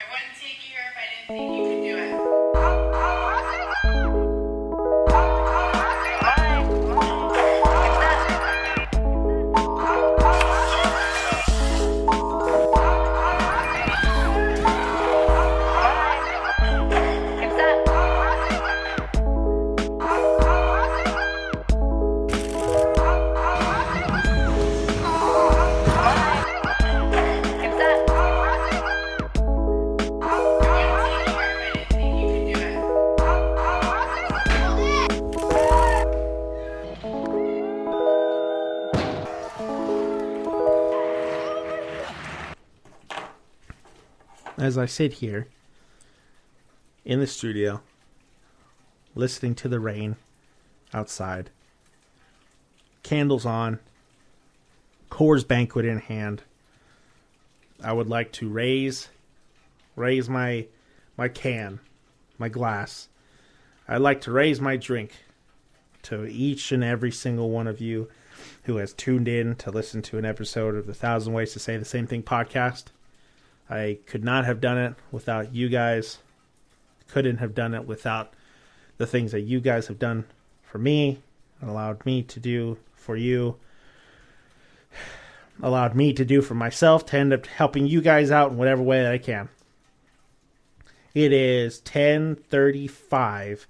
I wouldn't take you here if I didn't think you could do it. As I sit here in the studio, listening to the rain outside, candles on, Coors Banquet in hand, I would like to raise my can, my glass. I'd like to raise my drink to each and every single one of you who has tuned in to listen to an episode of the 1,000 Ways to Say the Same Thing podcast. I could not have done it without you guys. Couldn't have done it without the things that you guys have done for me and allowed me to do for you. Allowed me to do for myself to end up helping you guys out in whatever way that I can. It is 10:35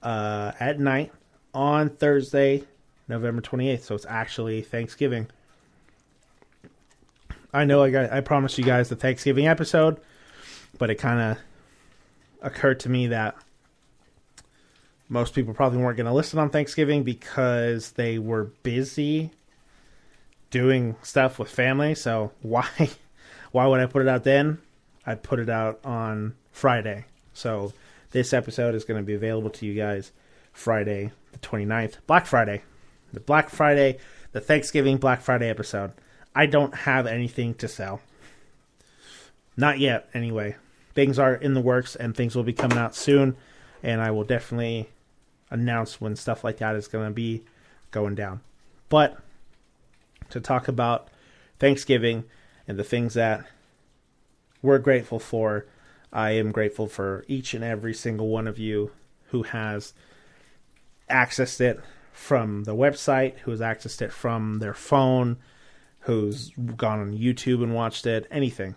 at night on Thursday, November 28th. So it's actually Thanksgiving. I know I promised you guys the Thanksgiving episode, but it kind of occurred to me that most people probably weren't going to listen on Thanksgiving because they were busy doing stuff with family. So why would I put it out then? I put it out on Friday. So this episode is going to be available to you guys Friday the 29th, Black Friday. The Thanksgiving Black Friday episode. I don't have anything to sell. Not yet, anyway. Things are in the works, and things will be coming out soon, and I will definitely announce when stuff like that is going to be going down. But to talk about Thanksgiving and the things that we're grateful for, I am grateful for each and every single one of you who has accessed it from the website, who has accessed it from their phone, who's gone on YouTube and watched it, anything,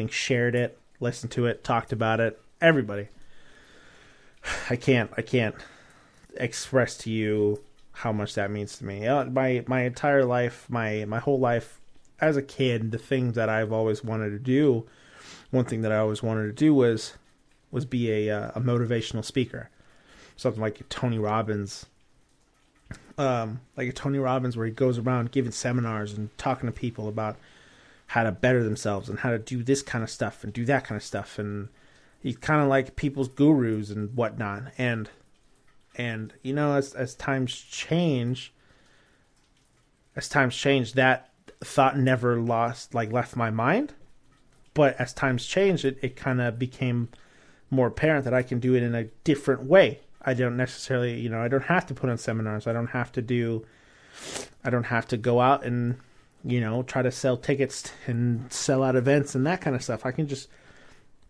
shared it, listened to it, talked about it, everybody. I can't express to you how much that means to me. My entire life, my whole life as a kid, the things that I've always wanted to do, one thing that I always wanted to do was be a motivational speaker. Something like Tony Robbins. Like a Tony Robbins, where he goes around giving seminars and talking to people about how to better themselves and how to do this kind of stuff and do that kind of stuff. And he's kind of like people's gurus and whatnot. And you know, as times change, that thought never left my mind. But as times change, it kind of became more apparent that I can do it in a different way. I don't necessarily, I don't have to put on seminars. I don't have to go out and, try to sell tickets and sell out events and that kind of stuff. I can just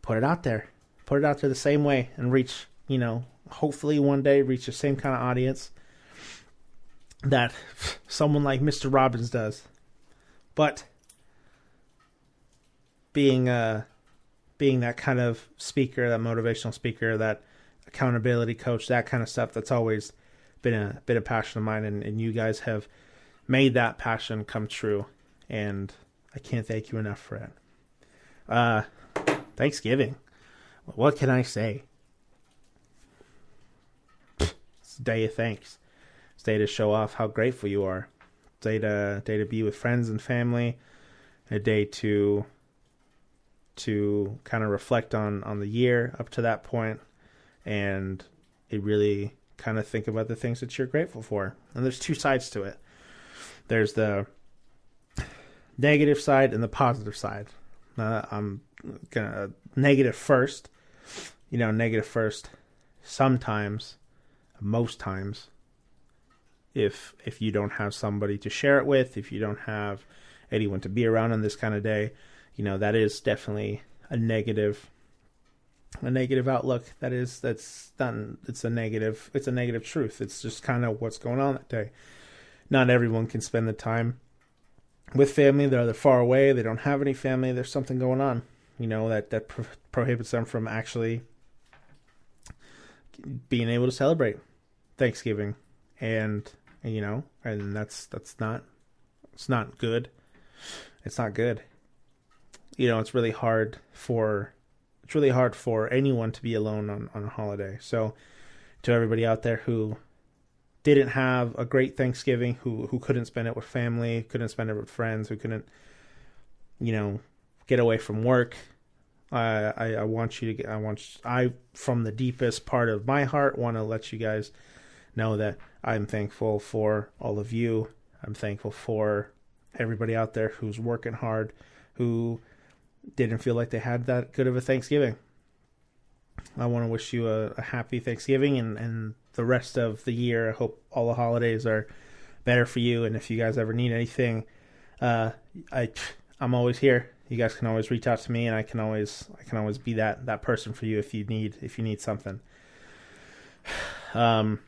put it out there the same way and reach, hopefully one day reach the same kind of audience that someone like Mr. Robbins does. But being that kind of speaker, that motivational speaker, that accountability coach, that kind of stuff, that's always been a passion of mine, and you guys have made that passion come true, and I can't thank you enough for it. Thanksgiving, what can I say? It's a day of thanks. It's a day to show off how grateful you are. It's a day to be with friends and family. A day to kind of reflect on the year up to that point. And it really kind of think about the things that you're grateful for. And there's two sides to it. There's the negative side and the positive side. I'm gonna negative first. Negative first. Sometimes, most times, if you don't have somebody to share it with, if you don't have anyone to be around on this kind of day, that is definitely a negative outlook. That's done. It's a negative truth. It's just kind of what's going on that day. Not everyone can spend the time with family. They're far away. They don't have any family. There's something going on, that prohibits them from actually being able to celebrate Thanksgiving, and that's not, it's not good. It's not good. It's really hard for anyone to be alone on a holiday. So to everybody out there who didn't have a great Thanksgiving, who couldn't spend it with family, couldn't spend it with friends, who couldn't, get away from work, I want you to from the deepest part of my heart, want to let you guys know that I'm thankful for all of you. I'm thankful for everybody out there who's working hard, who didn't feel like they had that good of a Thanksgiving. I want to wish you a happy Thanksgiving and the rest of the year. I hope all the holidays are better for you. And if you guys ever need anything, I'm always here. You guys can always reach out to me, and I can always be that person for you if you need something. And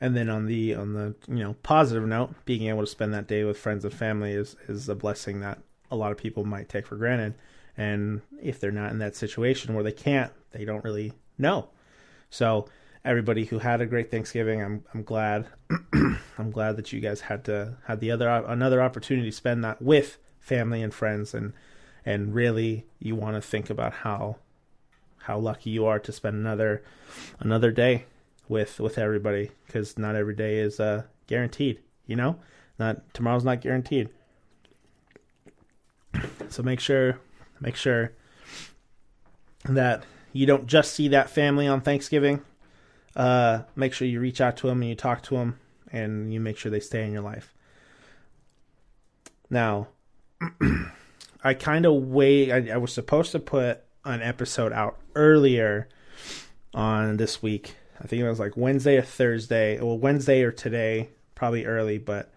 then on the positive note, being able to spend that day with friends and family is a blessing that a lot of people might take for granted. And if they're not in that situation where they don't really know. So everybody who had a great Thanksgiving, I'm glad. I'm glad that you guys had another opportunity to spend that with family and friends, and really you want to think about how lucky you are to spend another day with everybody, because not every day is guaranteed. Tomorrow's not guaranteed. So make sure that you don't just see that family on Thanksgiving. Make sure you reach out to them and you talk to them, and you make sure they stay in your life. Now, I was supposed to put an episode out earlier on this week. I think it was like Wednesday or Thursday. Well, Wednesday or today, probably early, but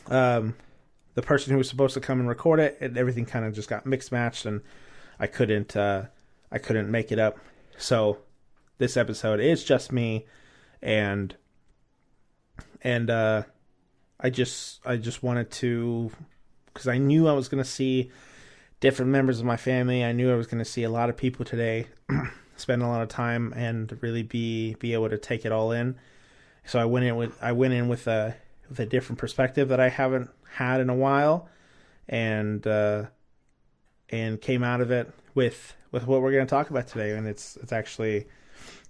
the person who was supposed to come and record it, and everything kind of just got mixed matched, and I couldn't make it up. So this episode is just me, and I just wanted to, because I knew I was going to see different members of my family. I knew I was going to see a lot of people today, spend a lot of time, and really be able to take it all in. So I went in with a different perspective that I haven't had in a while, and came out of it with what we're going to talk about today. And it's actually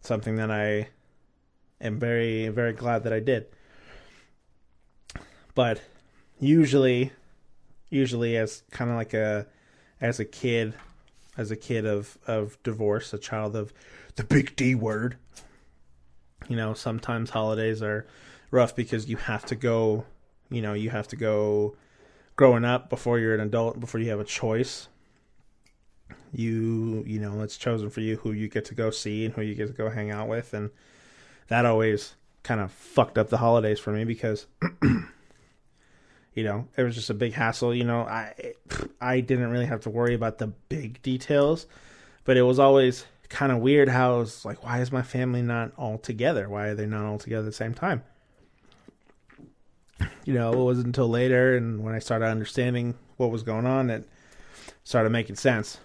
something that I am very, very glad that I did. But usually as kind of like as a kid of divorce, a child of the big D word, sometimes holidays are rough because you have to go growing up before you're an adult, before you have a choice. It's chosen for you who you get to go see and who you get to go hang out with. And that always kind of fucked up the holidays for me because, it was just a big hassle. I didn't really have to worry about the big details, but it was always kind of weird how I was like, why is my family not all together? Why are they not all together at the same time? It wasn't until later, and when I started understanding what was going on, it started making sense.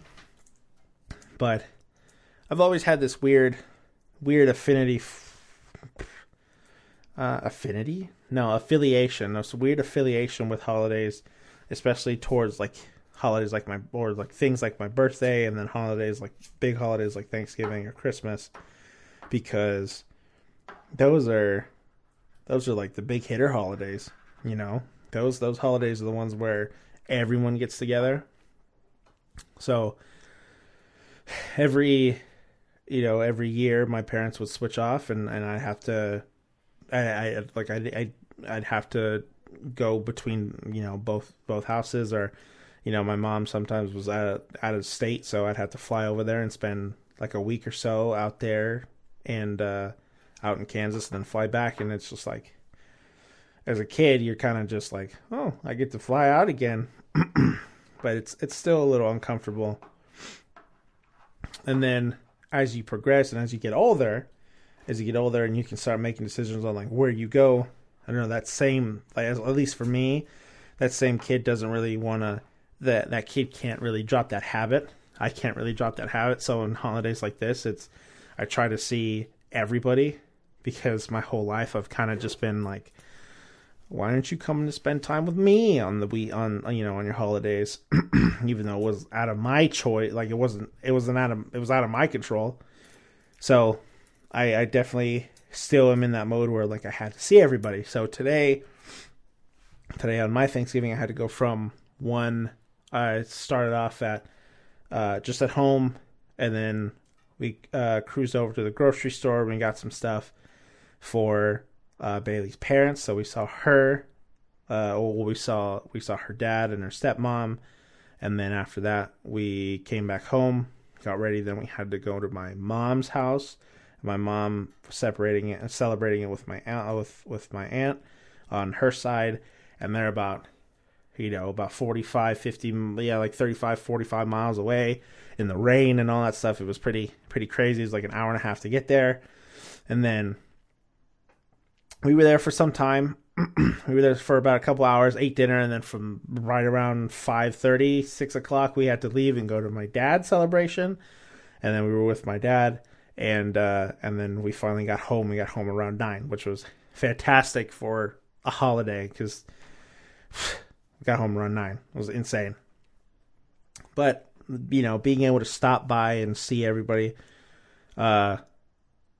But I've always had this weird affiliation. This weird affiliation with holidays, especially towards holidays things like my birthday, and then big holidays like Thanksgiving or Christmas, because those are like the big hitter holidays. Those holidays are the ones where everyone gets together. So every year my parents would switch off, and I'd have to I'd have to go between both houses, or my mom sometimes was out of state, so I'd have to fly over there and spend like a week or so out there, and out in Kansas, and then fly back. And it's just like, as a kid, you're kind of just like, oh, I get to fly out again. but it's still a little uncomfortable. And then as you progress and as you get older and you can start making decisions on like where you go, I don't know, that same, like, at least for me, that same kid doesn't really want to, that kid can't really drop that habit. I can't really drop that habit. So on holidays like this, I try to see everybody, because my whole life I've kind of just been like, why aren't you coming to spend time with me on on your holidays? Even though it was out of my choice, like it was out of my control. So I definitely still am in that mode where like I had to see everybody. So today on my Thanksgiving, I had to go from one. I started off at just at home, and then we cruised over to the grocery store and we got some stuff for Bailey's parents. So we saw her. We saw her dad and her stepmom, and then after that we came back home, got ready. Then we had to go to my mom's house. My mom was celebrating it with my aunt on her side, and they're about 45, 50, like 35, 45 miles away in the rain and all that stuff. It was pretty crazy. It was like an hour and a half to get there. And then we were there for some time. We were there for about a couple hours, ate dinner, and then from right around 5:30, 6 o'clock, we had to leave and go to my dad's celebration. And then we were with my dad, and then we finally got home. We got home around 9, which was fantastic for a holiday, because we got home around 9. It was insane. But, being able to stop by and see everybody,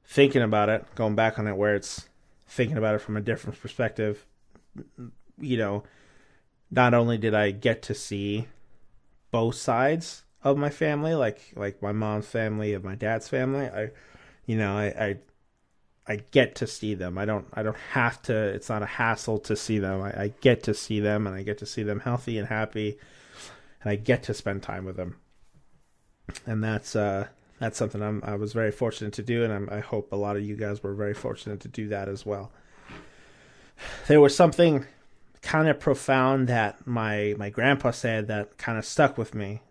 thinking about it, going back on it, where it's thinking about it from a different perspective, not only did I get to see both sides of my family, like my mom's family and my dad's family, I get to see them. I don't have to. It's not a hassle to see them. I get to see them, and I get to see them healthy and happy, and I get to spend time with them. And that's something I was very fortunate to do, and I hope a lot of you guys were very fortunate to do that as well. There was something kind of profound that my grandpa said that kind of stuck with me.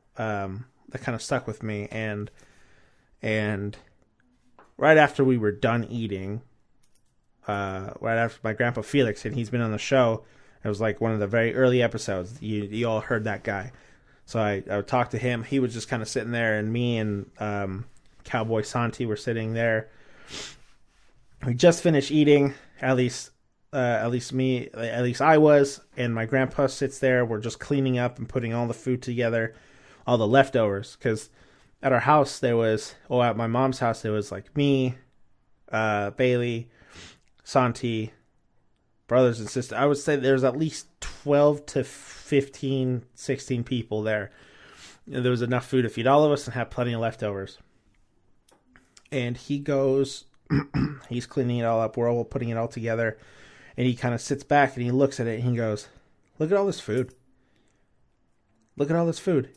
And right after we were done eating, right after my grandpa Felix, and he's been on the show, it was like one of the very early episodes. You all heard that guy. So I would talk to him. He was just kind of sitting there, and me and Cowboy Santi were sitting there. We just finished eating, at least I was, and my grandpa sits there. We're just cleaning up and putting all the food together, all the leftovers, because at our house at my mom's house, there was like me, Bailey, Santi, brothers and sisters. I would say there's at least 12 to 15, 16 people there. There was enough food to feed all of us and have plenty of leftovers. And he goes, he's cleaning it all up. We're all putting it all together. And he kind of sits back and he looks at it and he goes, "Look at all this food. Look at all this food.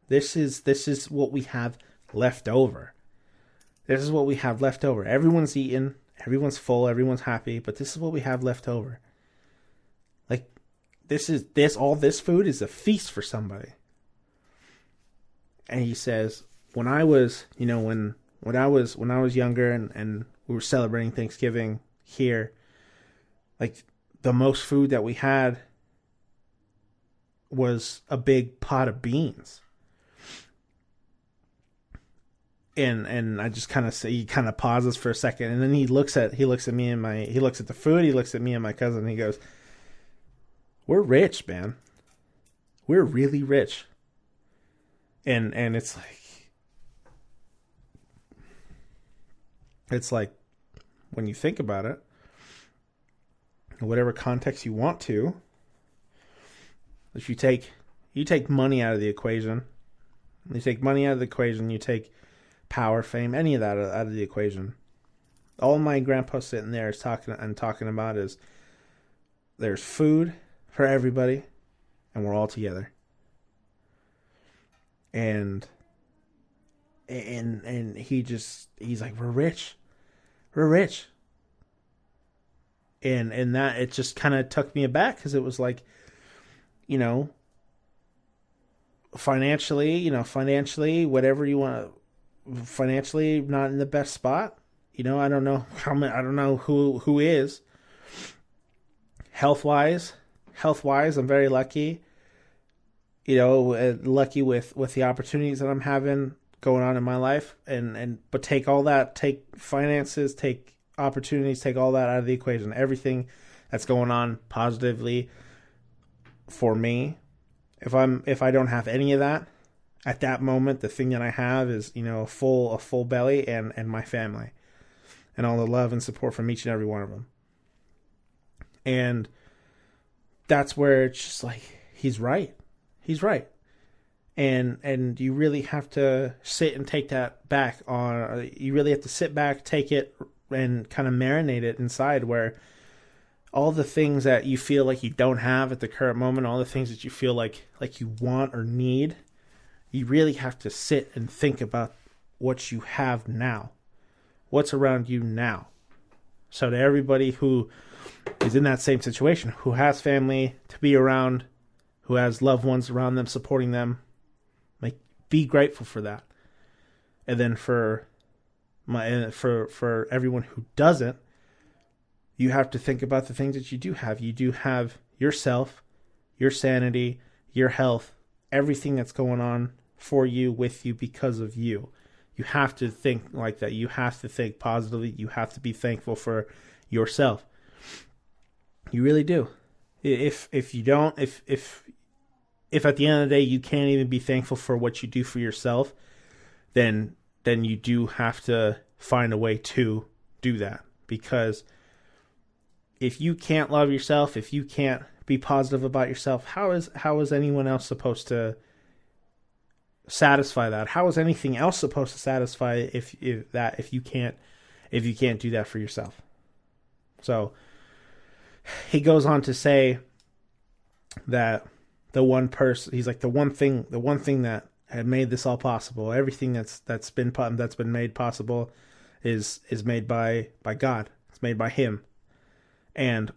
This is what we have left over. This is what we have left over. Everyone's eaten, everyone's full, everyone's happy, but this is what we have left over. Like, all this food is a feast for somebody." And he says, when I was younger and we were celebrating Thanksgiving here, like, the most food that we had was a big pot of beans. And I just kind of say, he kind of pauses for a second, and then he looks at the food, he looks at me and my cousin, and he goes, "We're rich, man. We're really rich." And it's like when you think about it, in whatever context you want to, if you take money out of the equation, you take power, fame, any of that out of the equation. All my grandpa's sitting there is talking about is there's food for everybody, and we're all together. And he's like, we're rich. And that, it just kind of took me aback, because it was like, financially, whatever you want to, financially not in the best spot. I don't know how many, I don't know who is. Health wise, I'm very lucky. Lucky with the opportunities that I'm having going on in my life, but take finances, take opportunities, take all that out of the equation. Everything that's going on positively for me. If I don't have any of that at that moment, the thing that I have is, a full belly and my family and all the love and support from each and every one of them. And that's where it's just like, he's right. And you really have to sit and take that back on. You really have to sit back, take it, and kind of marinate it inside, where all the things that you feel like you don't have at the current moment, all the things that you feel like you want or need, you really have to sit and think about what you have now, what's around you now. So to everybody who is in that same situation, who has family to be around, who has loved ones around them supporting them, be grateful for that. And then for everyone who doesn't, you have to think about the things that you do have. You do have yourself, your sanity, your health, everything that's going on for you, with you, because of you. You have to think like that. You have to think positively. You have to be thankful for yourself. You really do. If you don't, if at the end of the day you can't even be thankful for what you do for yourself, then you do have to find a way to do that. Because if you can't love yourself, if you can't be positive about yourself, how is anyone else supposed to satisfy that? How is anything else supposed to satisfy if you can't do that for yourself? So he goes on to say that the one person, he's like, the one thing that had made this all possible, everything that's been made possible is made by God. It's made by him. And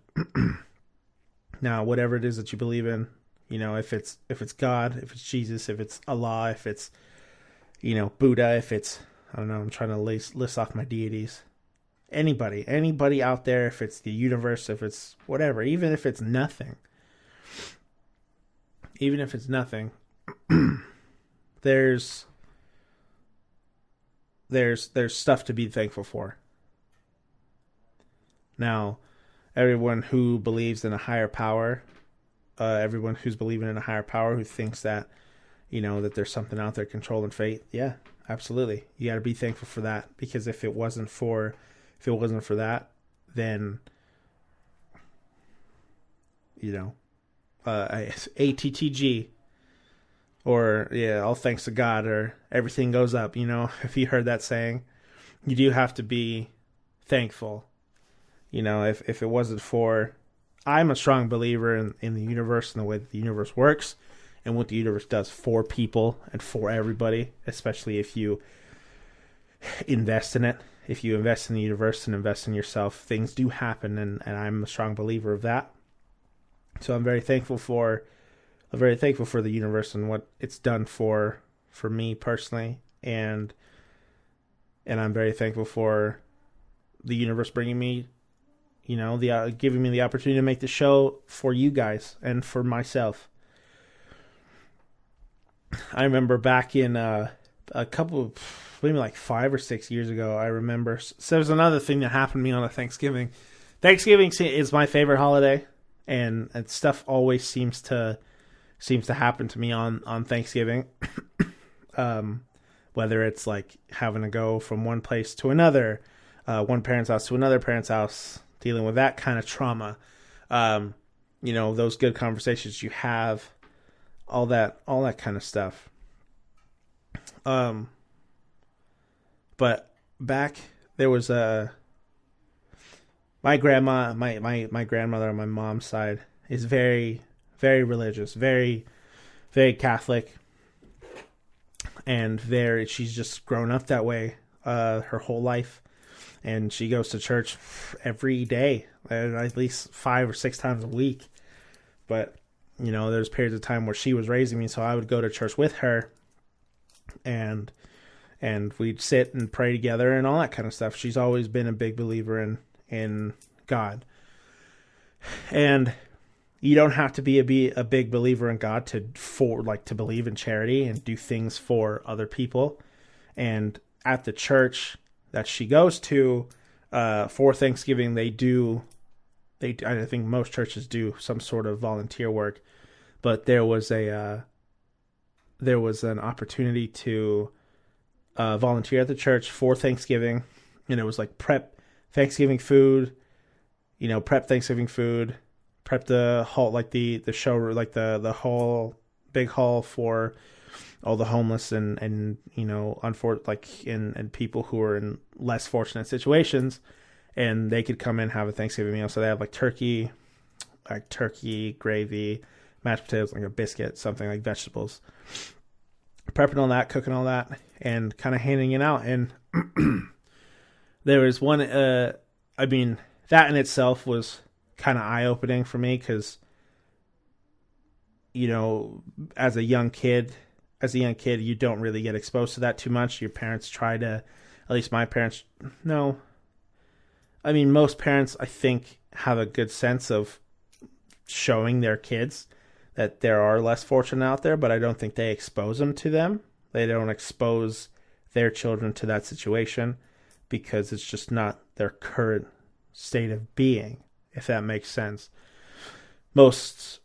now whatever it is that you believe in, if it's God, if it's Jesus, if it's Allah, if it's Buddha, if it's, I don't know, I'm trying to list off my deities. Anybody out there, if it's the universe, if it's whatever, even if it's nothing, there's stuff to be thankful for. Now, everyone who believes in a higher power, everyone who's believing in a higher power, who thinks that, that there's something out there controlling fate, yeah, absolutely. You got to be thankful for that, because if it wasn't for that, then, ATTG, or all thanks to God, or everything goes up. If you heard that saying, you do have to be thankful. If it wasn't for, I'm a strong believer in the universe and the way that the universe works and what the universe does for people and for everybody, especially if you invest in it. If you invest in the universe and invest in yourself, things do happen, and I'm a strong believer of that. So I'm very thankful for the universe and what it's done for me personally, and I'm very thankful for the universe bringing me, giving me the opportunity to make the show for you guys and for myself. I remember back in a couple, maybe like 5 or 6 years ago, I remember. So there's another thing that happened to me on a Thanksgiving. Thanksgiving is my favorite holiday, and stuff always seems to happen to me on Thanksgiving. Whether it's like having to go from one place to another, one parent's house to another parent's house, dealing with that kind of trauma, those good conversations you have, all that kind of stuff. But back there was my grandma, my grandmother on my mom's side is very, very religious, very, very Catholic, and she's just grown up that way her whole life, and she goes to church every day, at least 5 or 6 times a week. But there's periods of time where she was raising me, so I would go to church with her, and we'd sit and pray together and all that kind of stuff. She's always been a big believer in God. And you don't have to be a big believer in God to believe in charity and do things for other people. And at the church that she goes to, for Thanksgiving, I think most churches do some sort of volunteer work, but there was an opportunity to volunteer at the church for Thanksgiving, and it was like prep Thanksgiving food, prep Thanksgiving food, prep the hall, like the show, like the hall, big hall for all the homeless and and people who are in less fortunate situations, and they could come in and have a Thanksgiving meal. So they have like turkey, gravy, mashed potatoes, like a biscuit, something like vegetables, prepping all that, cooking all that, and kind of handing it out. And there was one, that in itself was kind of eye-opening for me, because, as a young kid, you don't really get exposed to that too much. Your parents try to, at least my parents, no. I mean, most parents, I think, have a good sense of showing their kids that there are less fortunate out there, but I don't think they expose them to them. They don't expose their children to that situation because it's just not their current state of being, if that makes sense. Most,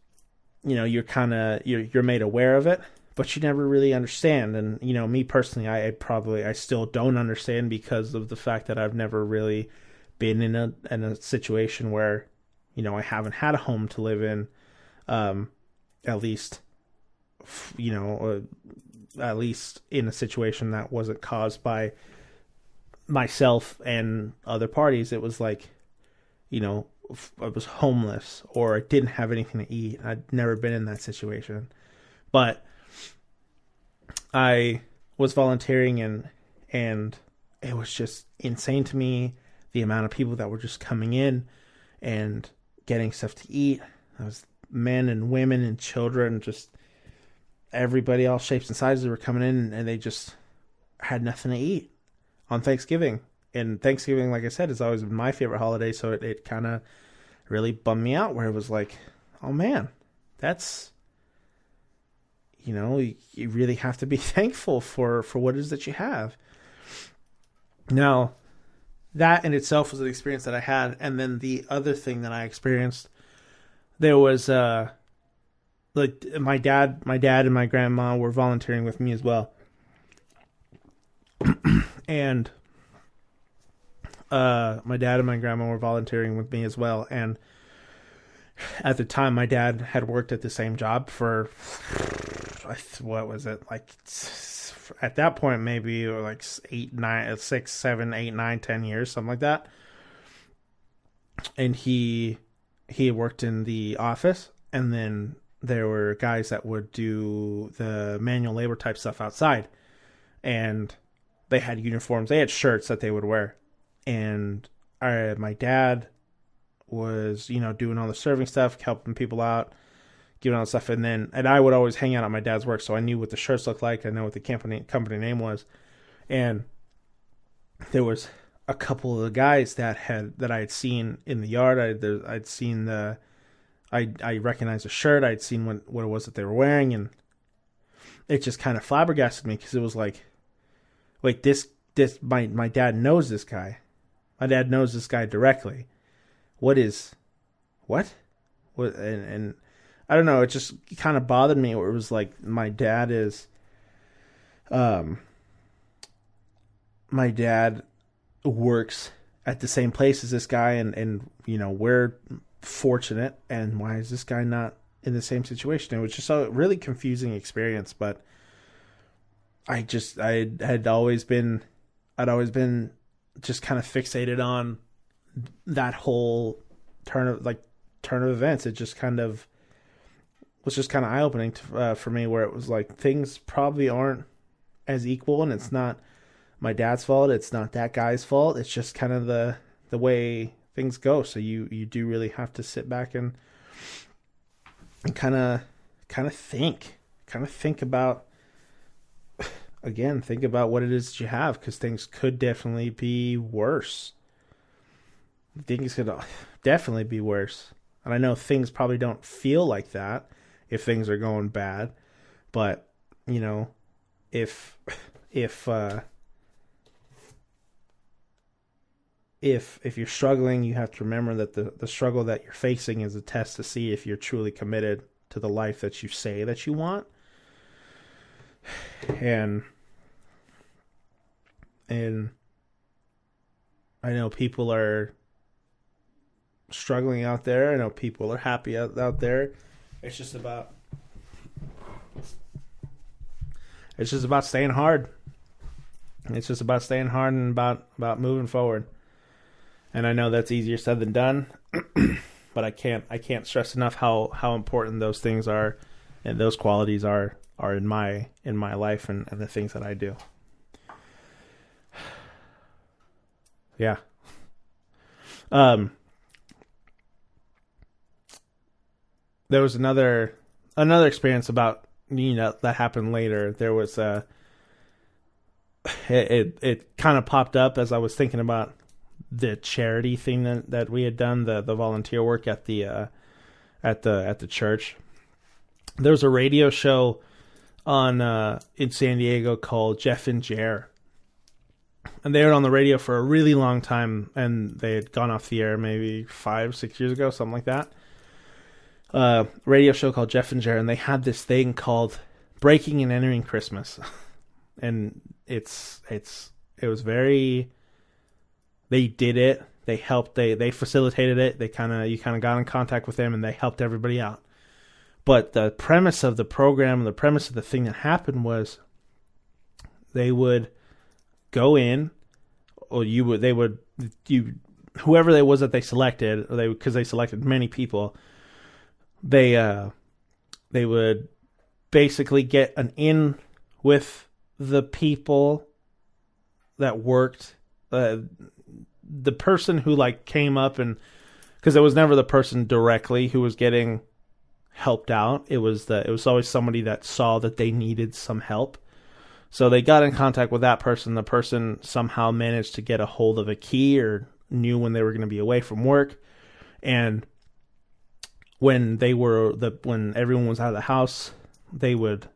you're made aware of it, but you never really understand. And, me personally, I still don't understand because of the fact that I've never really been in a situation where, I haven't had a home to live in, at least in a situation that wasn't caused by myself and other parties. It was like, I was homeless or I didn't have anything to eat. I'd never been in that situation, but I was volunteering and it was just insane to me, the amount of people that were just coming in and getting stuff to eat. There was men and women and children, just everybody, all shapes and sizes, were coming in, and they just had nothing to eat on Thanksgiving. And Thanksgiving, like I said, has always been my favorite holiday, so it kind of really bummed me out, where it was like, oh man, that's, you really have to be thankful for what it is that you have. Now, that in itself was an experience that I had. And then the other thing that I experienced, there was like my dad and my grandma were volunteering with me as well. And my dad and my grandma were volunteering with me as well. And at the time, my dad had worked at the same job for, what was it, like, at that point, maybe like 6, 7, 8, 9, 10 years, something like that. And he worked in the office, and then there were guys that would do the manual labor type stuff outside, and they had uniforms. They had shirts that they would wear, and my dad was, doing all the serving stuff, helping people out, giving all the stuff, and I would always hang out at my dad's work, so I knew what the shirts looked like. I know what the company name was, and there was a couple of the guys that I had seen in the yard. I'd seen I recognized the shirt. I'd seen what it was that they were wearing, and it just kind of flabbergasted me, because it was like, wait, my dad knows this guy. My dad knows this guy directly. What? And I don't know, it just kind of bothered me, where it was like, my dad works at the same place as this guy, and we're fortunate, and why is this guy not in the same situation? It was just a really confusing experience, but I'd always been just kind of fixated on that whole turn of events. It just kind of was just kind of eye-opening for me, where it was like, things probably aren't as equal, and it's not my dad's fault, it's not that guy's fault, it's just kind of the way things go. So you do really have to sit back and and kind of think about, again, think about what it is that you have, because things could definitely be worse. Things could definitely be worse. And I know things probably don't feel like that if things are going bad, but you know, if you're struggling, you have to remember that the struggle that you're facing is a test to see if you're truly committed to the life that you say that you want. And I know people are struggling out there. I know people are happy out there. It's just about staying hard. It's just about staying hard and about moving forward. And I know that's easier said than done, but I can't stress enough how important those things are, and those qualities are in my life and the things that I do. Yeah. There was another experience about, that happened later. There was it kind of popped up as I was thinking about the charity thing that we had done, the volunteer work at the church. There was a radio show on in San Diego called Jeff and Jer, and they were on the radio for a really long time, and they had gone off the air maybe 5-6 years ago, something like that. Radio show called Jeff and Jer, and they had this thing called Breaking and Entering Christmas, and it was very. They did it. They helped. They facilitated it. You kind of got in contact with them, and they helped everybody out. But the premise of the program, the premise of the thing that happened was, they would go in, or whoever it was that they selected, because they selected many people. They would basically get an in with the people that worked. The person who came up, and because it was never the person directly who was getting helped out, it was always somebody that saw that they needed some help. So they got in contact with that person. The person somehow managed to get a hold of a key, or knew when they were going to be away from work, and when everyone was out of the house, they would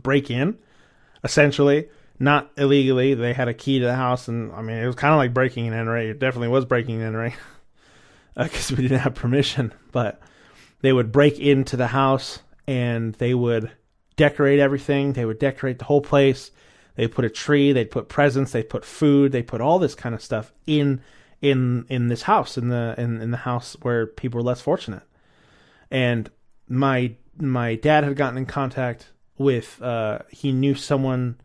break in, essentially. Not illegally. They had a key to the house, and I mean, it was kind of like breaking and entering. It definitely was breaking and entering, because we didn't have permission. But they would break into the house, and they would decorate everything. They would decorate the whole place. They'd put a tree. They'd put presents. They'd put food. They'd put all this kind of stuff in this house, in the house where people were less fortunate. And my dad had gotten in contact with he knew someone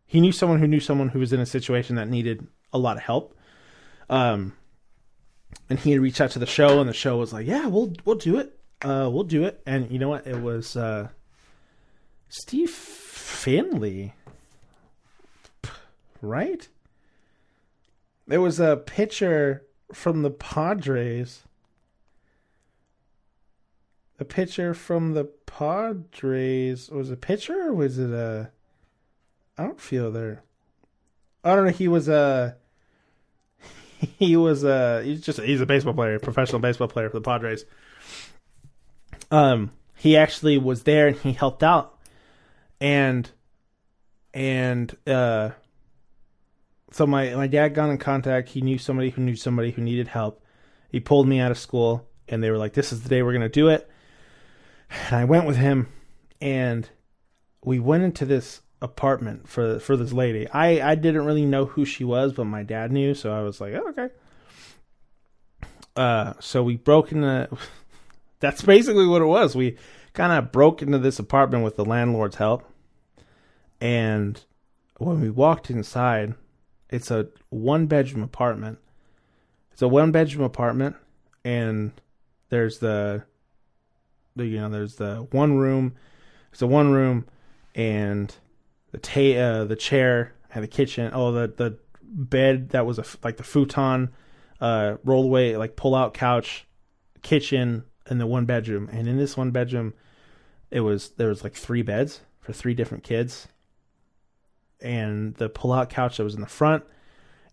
who knew someone who was in a situation that needed a lot of help. And he had reached out to the show, and the show was like, "Yeah, we'll do it. We'll do it." And you know what? It was Steve Finley, right? There was a pitcher from the Padres. A pitcher from the Padres. Was it a pitcher, or was it a outfielder? I don't know. He's a baseball player, professional baseball player for the Padres. He actually was there, and he helped out. And so my dad got in contact. He knew somebody who needed help. He pulled me out of school, and they were like, "This is the day we're going to do it." And I went with him, and we went into this apartment for this lady. I didn't really know who she was, but my dad knew, so I was like, "Oh, okay." So we broke into. That's basically what it was. We kind of broke into this apartment with the landlord's help, and when we walked inside, it's a one-bedroom apartment. And there's the one room. It's a one room, and the chair and the kitchen. Oh, the bed that was like the futon, roll away, like pull out couch, kitchen, in the one bedroom. And in this one bedroom, there was like 3 beds for 3 different kids. And the pull-out couch that was in the front.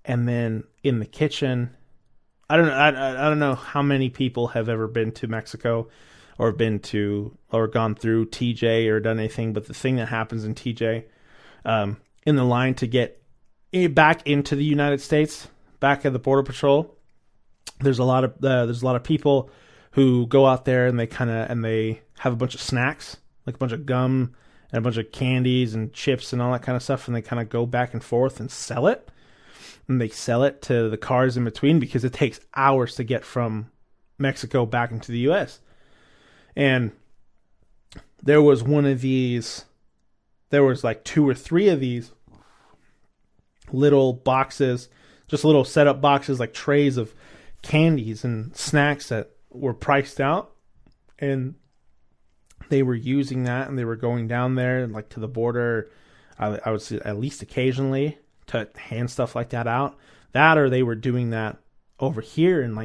And then in the kitchen, I don't know how many people have ever been to Mexico or gone through TJ or done anything, but the thing that happens in TJ, in the line to get back into the United States, back at the Border Patrol, there's a lot of people who go out there and they have a bunch of snacks, like a bunch of gum and a bunch of candies and chips and all that kind of stuff, and they kind of go back and forth and sell it. And they sell it to the cars in between because it takes hours to get from Mexico back into the U.S. And there was like 2 or 3 of these little boxes, just little setup boxes, like trays of candies and snacks that were priced out. And they were using that, and they were going down there and like to the border, I would say at least occasionally, to hand stuff like that out. That, or they were doing that over here and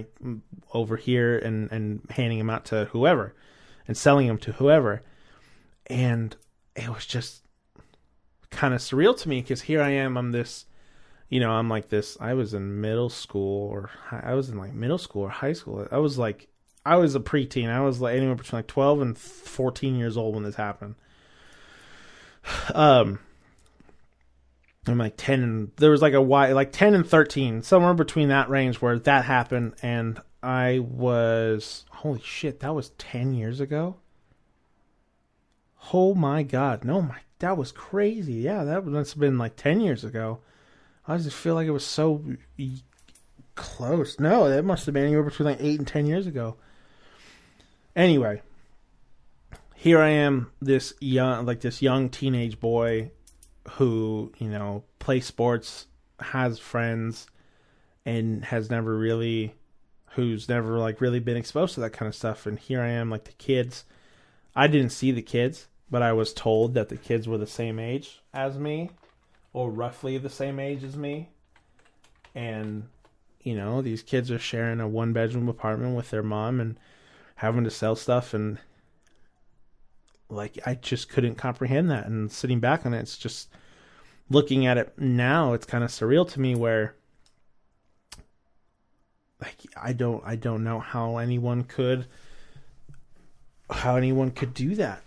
handing them out to whoever and selling them to whoever. And it was just kind of surreal to me because here I am, I'm like this. I was in middle school or high school. I was a preteen. I was like anywhere between like 12 and 14 years old when this happened. I'm like 10 and there was like 10 and 13, somewhere between that range where that happened. And I was, holy shit, that was 10 years ago. Oh my God. That was crazy. Yeah, that must have been like 10 years ago. I just feel like it was so close. No, that must have been anywhere between like 8 and 10 years ago. Anyway, here I am, this young teenage boy who, plays sports, has friends, and who's never really been exposed to that kind of stuff. And here I am, like the kids. I didn't see the kids, but I was told that the kids were the same age as me, or roughly the same age as me. And, these kids are sharing a 1-bedroom apartment with their mom and having to sell stuff. And like, I just couldn't comprehend that. And sitting back on it, it's just looking at it now, it's kind of surreal to me where like, I don't know how anyone could do that,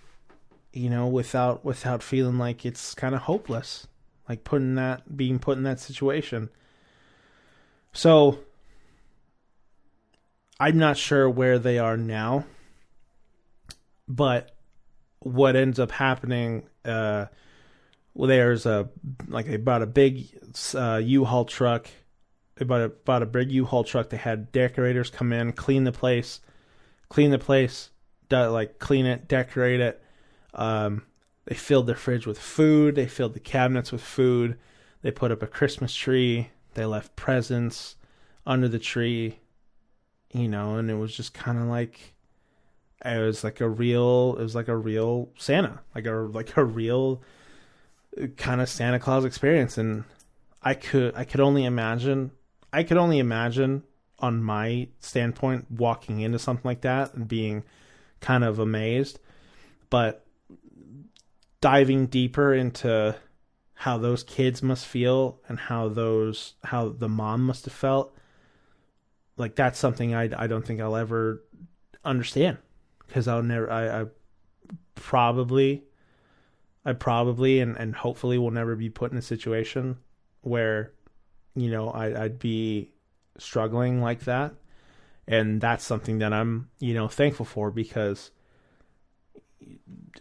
without feeling like it's kind of hopeless, like being put in that situation. So I'm not sure where they are now, but what ends up happening, there's they bought a big U-Haul truck. They bought a big U-Haul truck. They had decorators come in, clean the place, clean it, decorate it. They filled their fridge with food. They filled the cabinets with food. They put up a Christmas tree. They left presents under the tree, and it was just kind of like, it was like a real Santa, like a real kind of Santa Claus experience. And I could only imagine on my standpoint walking into something like that and being kind of amazed, but diving deeper into how those kids must feel and how the mom must have felt, like that's something I don't think I'll ever understand, because I probably and hopefully will never be put in a situation where, I'd be struggling like that. And that's something that I'm, thankful for, because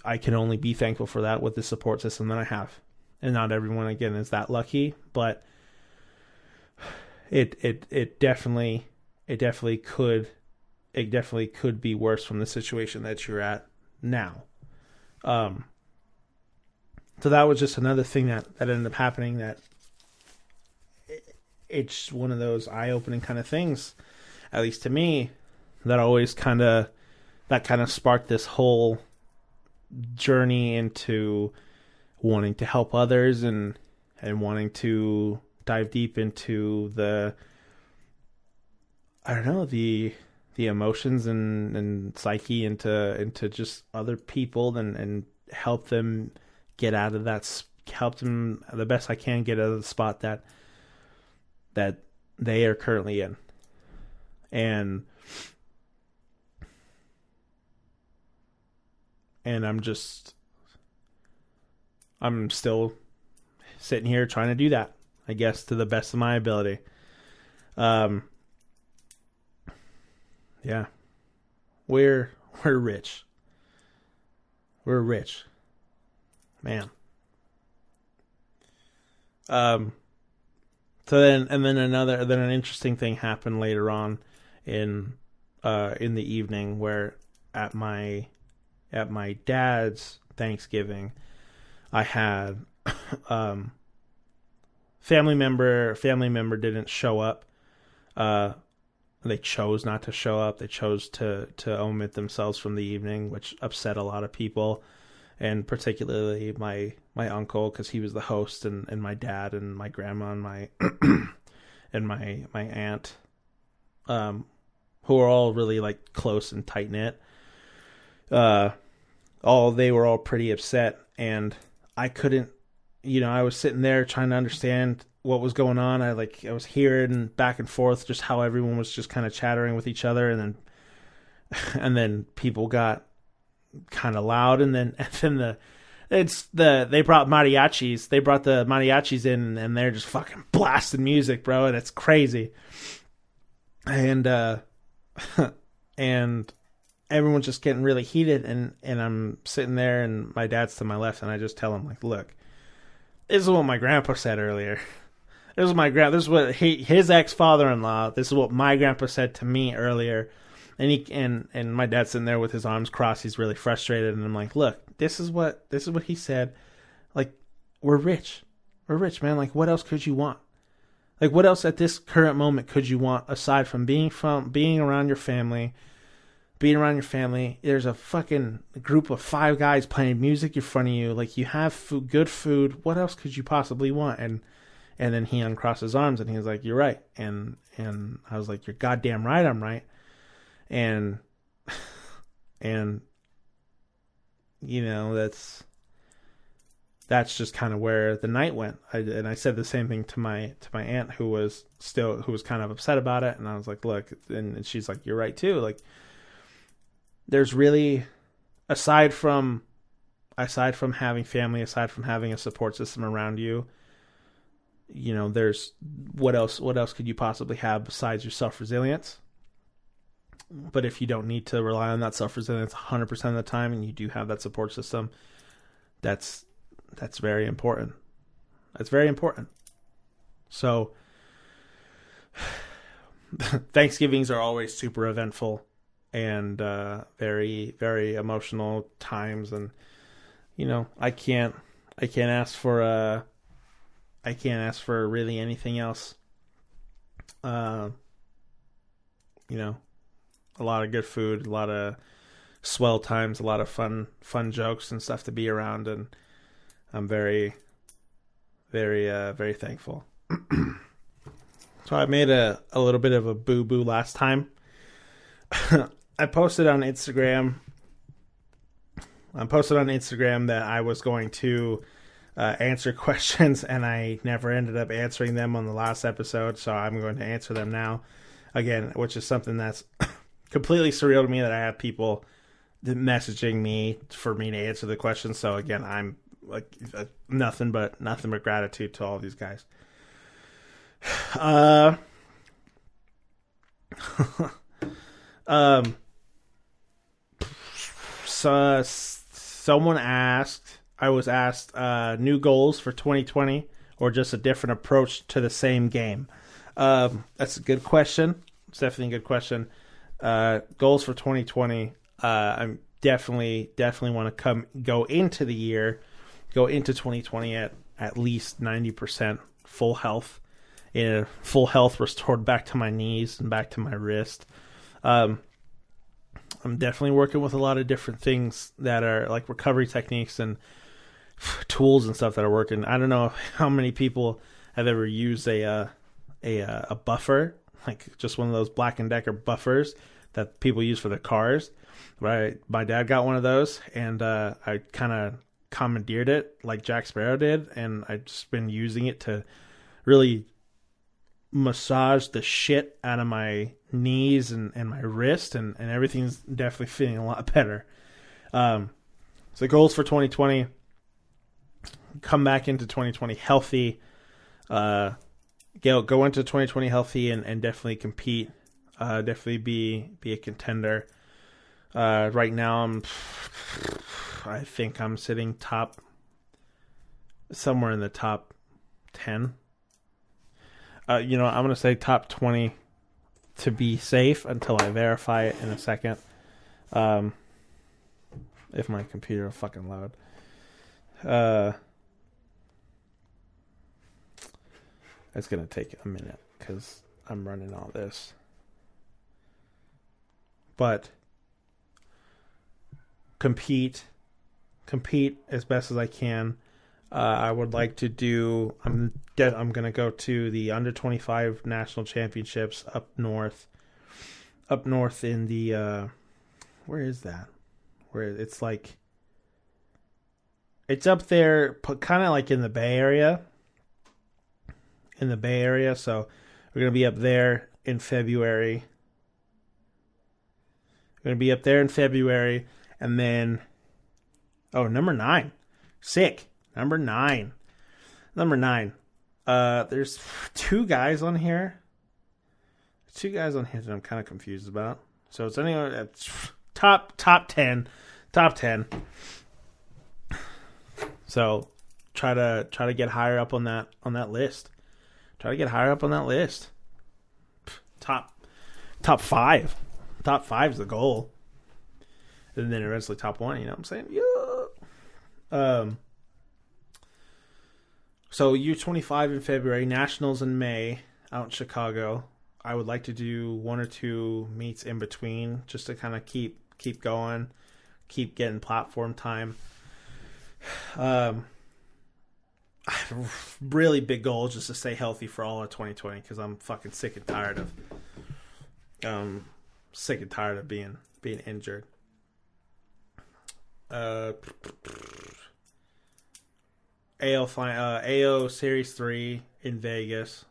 I can only be thankful for that with the support system that I have. And not everyone, again, is that lucky, but it definitely could be worse from the situation that you're at now. So that was just another thing that ended up happening, that it's one of those eye-opening kind of things, at least to me, that always kind of sparked this whole journey into wanting to help others and wanting to dive deep into the the emotions and psyche into just other people and help them get out of that, help them the best I can get out of the spot that they are currently in. And I'm still sitting here trying to do that, I guess, to the best of my ability. Yeah. We're rich. We're rich. Man. So then an interesting thing happened later on in the evening, where at my dad's Thanksgiving, I had family member didn't show up. They chose not to show up. They chose to omit themselves from the evening, which upset a lot of people, and particularly my uncle, because he was the host, and my dad and my grandma and my and my aunt, who are all really like close and tight knit. They were all pretty upset, and I couldn't. I was sitting there trying to understand what was going on. I was hearing back and forth just how everyone was just kind of chattering with each other, and then people got kind of loud, and then they brought mariachis. They brought the mariachis in, and they're just fucking blasting music, bro, and it's crazy. And and everyone's just getting really heated, and I'm sitting there, and my dad's to my left, and I just tell him, like, look, this is what my grandpa said earlier. This is what his ex-father-in-law. This is what my grandpa said to me earlier, and my dad's sitting there with his arms crossed. He's really frustrated, and I'm like, look, this is what he said. Like, we're rich, man. Like, what else could you want? Like, what else at this current moment could you want aside from being around your family? Being around your family, there's a fucking group of 5 guys playing music in front of you. Like, you have good food. What else could you possibly want? And then he uncrossed his arms, and he was like, "You're right." And I was like, "You're goddamn right. I'm right." And that's just kind of where the night went. I said the same thing to my aunt, who was kind of upset about it. And I was like, "Look," and she's like, "You're right too." Like, there's really, aside from having family, aside from having a support system around you, there's what else could you possibly have besides your self-resilience? But if you don't need to rely on that self-resilience 100% of the time, and you do have that support system, that's very important. That's very important. So Thanksgivings are always super eventful and very, very emotional times, and I can't ask for really anything else. A lot of good food, a lot of swell times, a lot of fun jokes and stuff to be around, and I'm very, very, very thankful. So I made a little bit of a boo-boo last time. I posted on Instagram that I was going to answer questions, and I never ended up answering them on the last episode, so I'm going to answer them now again, which is something that's completely surreal to me, that I have people messaging me for me to answer the questions. So again, I'm like nothing but gratitude to all these guys. So someone asked, I was asked, new goals for 2020 or just a different approach to the same game. That's a good question. It's definitely a good question. Goals for 2020. I'm definitely want to go into 2020 at least 90% full health. Full health restored back to my knees and back to my wrist. I'm definitely working with a lot of different things that are like recovery techniques and tools and stuff that are working. I don't know how many people have ever used a buffer, like just one of those Black & Decker buffers that people use for their cars. Right, my dad got one of those, and I kind of commandeered it like Jack Sparrow did, and I've just been using it to really massage the shit out of my knees and my wrist, and everything's definitely feeling a lot better. So goals for 2020, come back into 2020 healthy, go into 2020 healthy and definitely compete, definitely be a contender. Right now I think I'm sitting somewhere in the top 10. I'm going to say top 20 to be safe until I verify it in a second. If my computer will fucking load. It's going to take a minute because I'm running all this. But compete as best as I can. I would like to do. I'm going to go to the under 25 national championships up north in the. Where is that? Where it's like. It's up there, kind of like in the Bay Area. So we're going to be up there in February. And then, number 9. Sick. Number 9. There's two guys on here. That I'm kind of confused about. So it's anywhere that's top 10. So try to get higher up on that list. Top 5. Top 5 is the goal. And then eventually top 1, you know what I'm saying? Yeah. So U25 in February, Nationals in May out in Chicago. I would like to do 1 or 2 meets in between just to kind of keep going, keep getting platform time. Really big goal just to stay healthy for all of 2020 because I'm fucking sick and tired of being injured. AO Series 3 in Vegas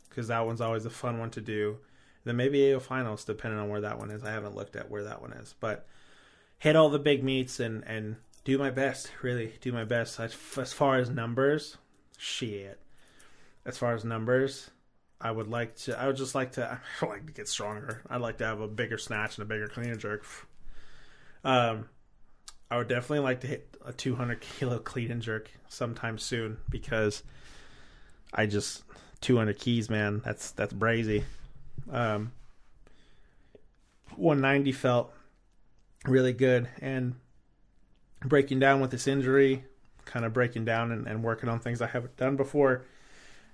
because that one's always a fun one to do. Then maybe AO Finals depending on where that one is. I haven't looked at where that one is, but hit all the big meets and do my best. Really do my best. As far as numbers, I would just like to get stronger. I'd like to have a bigger snatch and a bigger clean and jerk. I would definitely like to hit a 200 kilo clean and jerk sometime soon because 200 keys, man. That's brazy. 190 felt really good, and breaking down with this injury, kind of breaking down and working on things I haven't done before.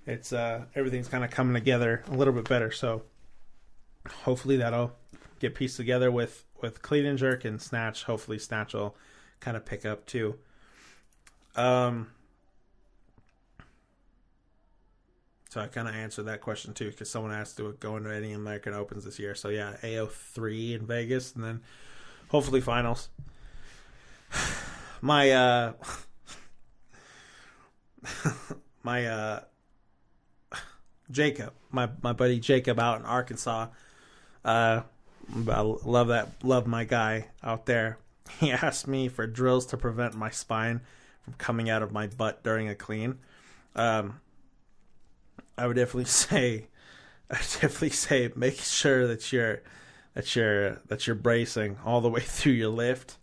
It's everything's kind of coming together a little bit better. So hopefully that'll get pieced together with clean and jerk and snatch. Hopefully snatch will kind of pick up too. So I kind of answered that question too because someone asked to go into any American Opens this year. So yeah, AO3 in Vegas and then hopefully finals. My Jacob, my buddy Jacob out in Arkansas. I love my guy out there. He asked me for drills to prevent my spine from coming out of my butt during a clean. I would definitely say make sure that you're bracing all the way through your lift.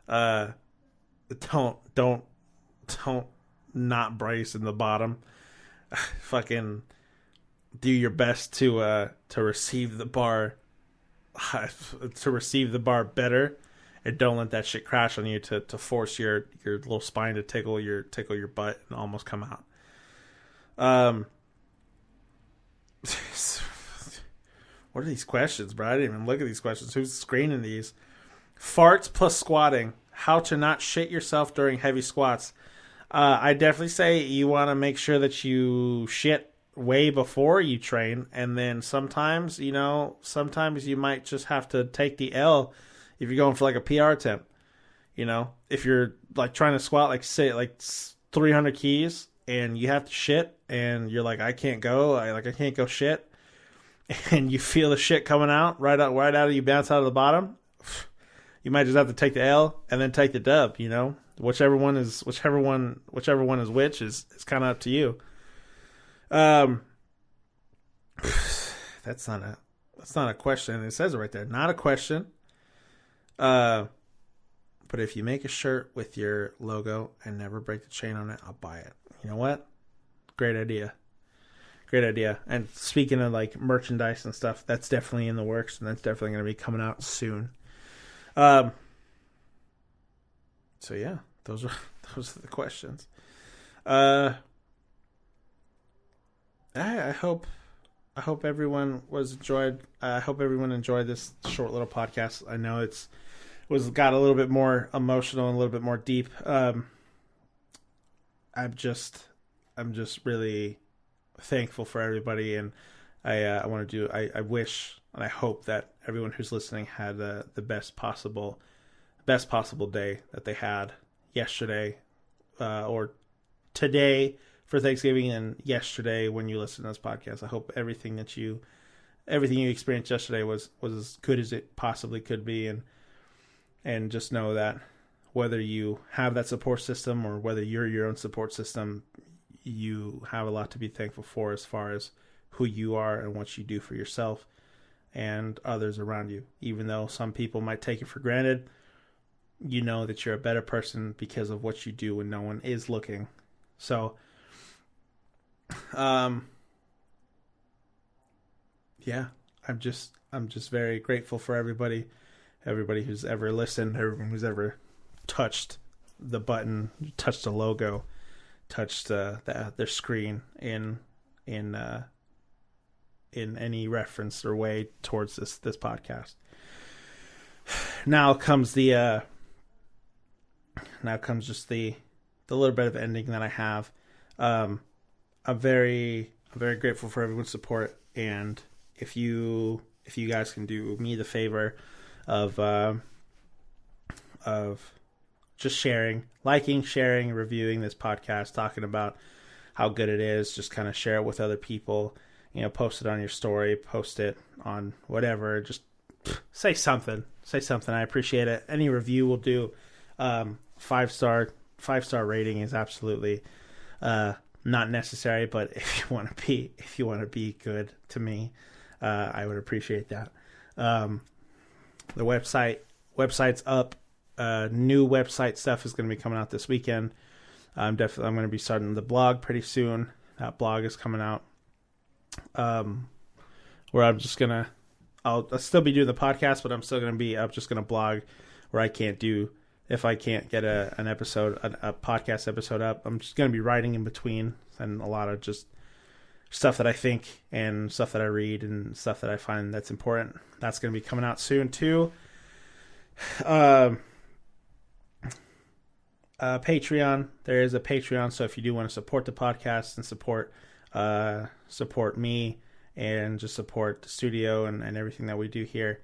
Don't not brace in the bottom. Fucking do your best to receive the bar better, and don't let that shit crash on you to force your little spine to tickle your butt and almost come out. What are these questions, bro? I didn't even look at these questions. Who's screening these? Farts plus squatting. How to not shit yourself during heavy squats. I definitely say you want to make sure that you shit way before you train, and then sometimes you might just have to take the L if you're going for like a PR attempt. If you're like trying to squat like say like 300 keys and you have to shit and you're like I can't go shit, and you feel the shit coming out right out of you, bounce out of the bottom, you might just have to take the L and then take the dub. Whichever one is which is kind of up to you. That's not a question. It says it right there, not a question. But if you make a shirt with your logo and never break the chain on it, I'll buy it. You know what? Great idea. And speaking of like merchandise and stuff, that's definitely in the works, and that's definitely going to be coming out soon. So yeah, those are the questions. I hope everyone enjoyed this short little podcast. I know it got a little bit more emotional and a little bit more deep. I'm just really thankful for everybody, and I wish and I hope that everyone who's listening had the best possible day that they had yesterday or today for Thanksgiving, and yesterday when you listen to this podcast. I hope everything you experienced yesterday was as good as it possibly could be, and just know that whether you have that support system or whether you're your own support system, you have a lot to be thankful for as far as who you are and what you do for yourself and others around you. Even though some people might take it for granted, you know that you're a better person because of what you do when no one is looking. So, yeah, I'm just very grateful for everybody who's ever listened, everyone who's ever touched the button, touched the logo, touched their screen in any reference or way towards this podcast. Now comes just the little bit of ending that I have. I'm very grateful for everyone's support, and if you guys can do me the favor of just liking, sharing, reviewing this podcast, talking about how good it is, just kind of share it with other people, post it on your story, post it on whatever, just say something. I appreciate it. Any review will do. 5-star rating is absolutely not necessary, but if you want to be good to me, I would appreciate that. The website's up. New website stuff is going to be coming out this weekend. I'm going to be starting the blog pretty soon. That blog is coming out. Where I'll still be doing the podcast, but I'm just going to blog where if I can't get a podcast episode up, I'm just going to be writing in between, and a lot of just stuff that I think and stuff that I read and stuff that I find that's important. That's going to be coming out soon too. Patreon. There is a Patreon, so if you do want to support the podcast and support me and just support the studio and everything that we do here,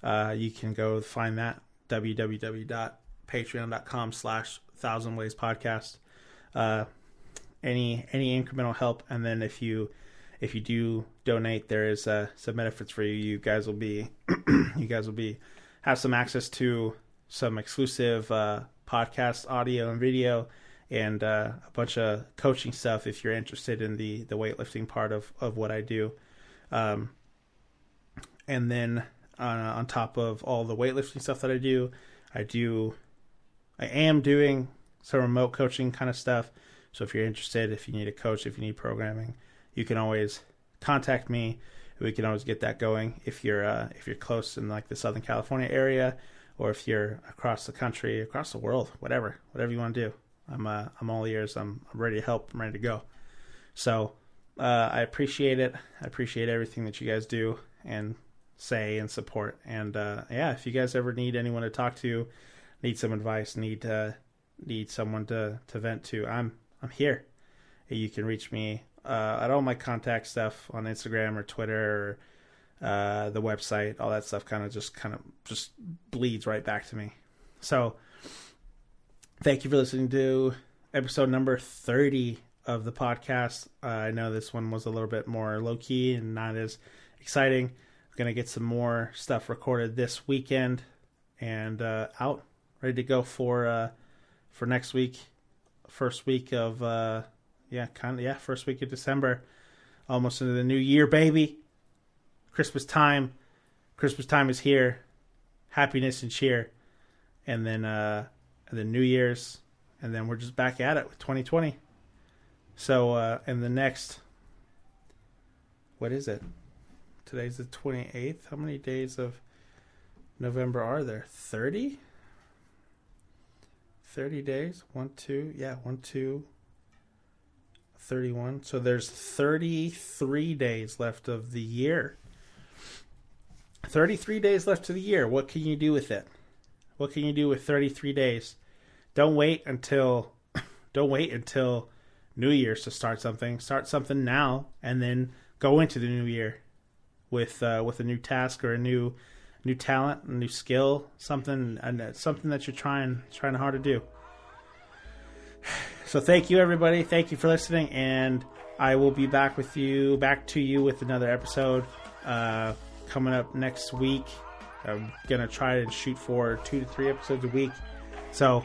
you can go find that www.patreon.com/1000wayspodcast. Any incremental help, and then if you do donate, there is some benefits for you. You guys will be have some access to some exclusive podcast audio and video, and a bunch of coaching stuff if you're interested in the weightlifting part of what I do. And then on top of all the weightlifting stuff that I am doing some remote coaching kind of stuff. So if you're interested, if you need a coach, if you need programming, you can always contact me. We can always get that going if you're close in like the Southern California area, or if you're across the country, across the world, whatever you want to do. I'm all ears. I'm ready to help. I'm ready to go. So I appreciate it. I appreciate everything that you guys do and say and support. And if you guys ever need anyone to talk to, need some advice, need someone to vent to, I'm here. You can reach me at all my contact stuff on Instagram or Twitter or the website. All that stuff kind of just bleeds right back to me. So thank you for listening to episode number 30 of the podcast. I know this one was a little bit more low-key and not as exciting. I'm going to get some more stuff recorded this weekend and out, ready to go for next week. First week of, first week of December. Almost into the new year, baby. Christmas time. Christmas time is here. Happiness and cheer. And then New Year's. And then we're just back at it with 2020. So, in the next, what is it? Today's the 28th. How many days of November are there? 30? 30 days? 1, 2, 31. So there's 33 days left of the year. 33 days left of the year. What can you do with it? What can you do with 33 days? Don't wait until New Year's to start something. Start something now, and then go into the new year with a new task or a new talent, a new skill, something that you're trying hard to do. So thank you, everybody. Thank you for listening, and I will be back to you with another episode coming up next week. I'm gonna try and shoot for 2 to 3 episodes a week. So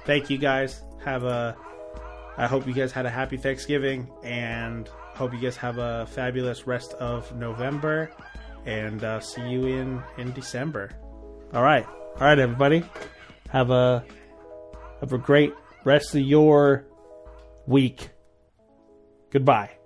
thank you guys. I hope you guys had a happy Thanksgiving, and hope you guys have a fabulous rest of November, and see you in December. All right, everybody. Have a great rest of your week. Goodbye.